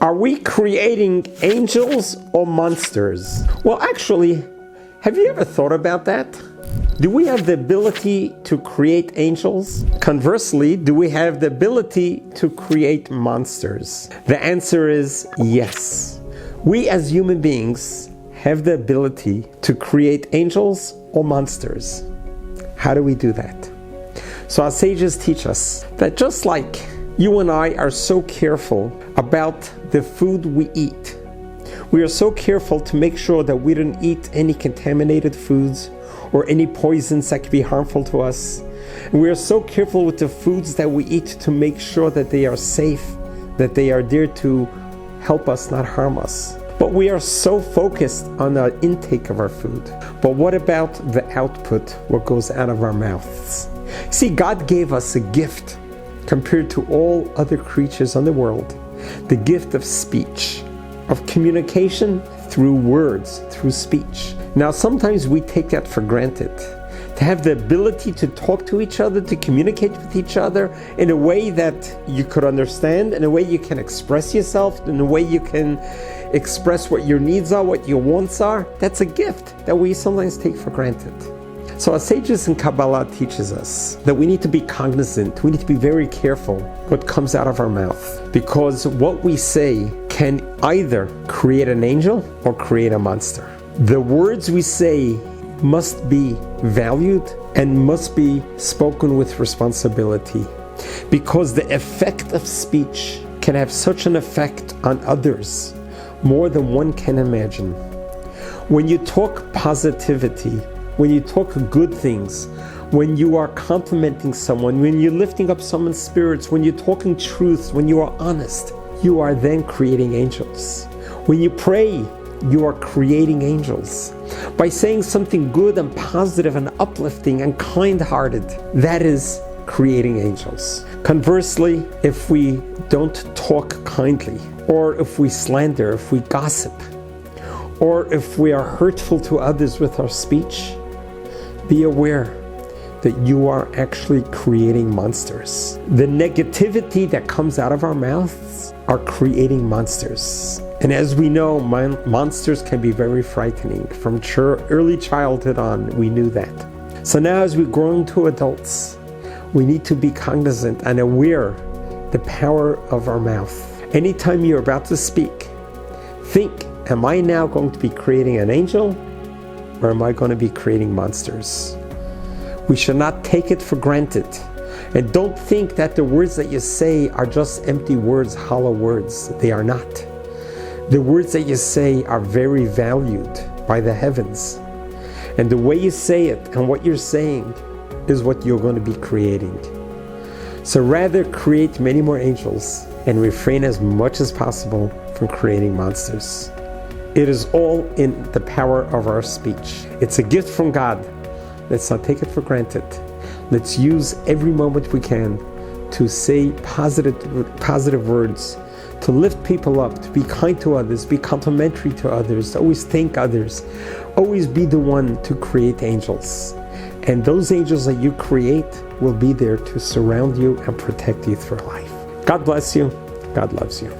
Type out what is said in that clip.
Are we creating angels or monsters? Well, actually, have you ever thought about that? Do we have the ability to create angels? Conversely, do we have the ability to create monsters? The answer is yes. We as human beings have the ability to create angels or monsters. How do we do that? So our sages teach us that just like you and I are so careful about the food we eat, we are so careful to make sure that we don't eat any contaminated foods or any poisons that could be harmful to us. And we are so careful with the foods that we eat to make sure that they are safe, that they are there to help us, not harm us. But we are so focused on the intake of our food. But what about the output, what goes out of our mouths? See, God gave us a gift compared to all other creatures on the world, the gift of speech, of communication through words, through speech. Now, sometimes we take that for granted, to have the ability to talk to each other, to communicate with each other in a way that you could understand, in a way you can express yourself, in a way you can express what your needs are, what your wants are. That's a gift that we sometimes take for granted. So our sages in Kabbalah teaches us that we need to be cognizant, we need to be very careful what comes out of our mouth, because what we say can either create an angel or create a monster. The words we say must be valued and must be spoken with responsibility, because the effect of speech can have such an effect on others, more than one can imagine. When you talk positivity, when you talk good things, when you are complimenting someone, when you're lifting up someone's spirits, when you're talking truth, when you are honest, you are then creating angels. When you pray, you are creating angels. By saying something good and positive and uplifting and kind-hearted, that is creating angels. Conversely, if we don't talk kindly, or if we slander, if we gossip, or if we are hurtful to others with our speech, be aware that you are actually creating monsters. The negativity that comes out of our mouths are creating monsters. And as we know, monsters can be very frightening. From early childhood on, we knew that. So now as we grow into adults, we need to be cognizant and aware the power of our mouth. Anytime you're about to speak, think, am I now going to be creating an angel, or am I going to be creating monsters? We should not take it for granted. And don't think that the words that you say are just empty words, hollow words. They are not. The words that you say are very valued by the heavens. And the way you say it and what you're saying is what you're going to be creating. So rather create many more angels and refrain as much as possible from creating monsters. It is all in the power of our speech. It's a gift from God. Let's not take it for granted. Let's use every moment we can to say positive words, to lift people up, to be kind to others, be complimentary to others, to always thank others, always be the one to create angels. And those angels that you create will be there to surround you and protect you through life. God bless you. God loves you.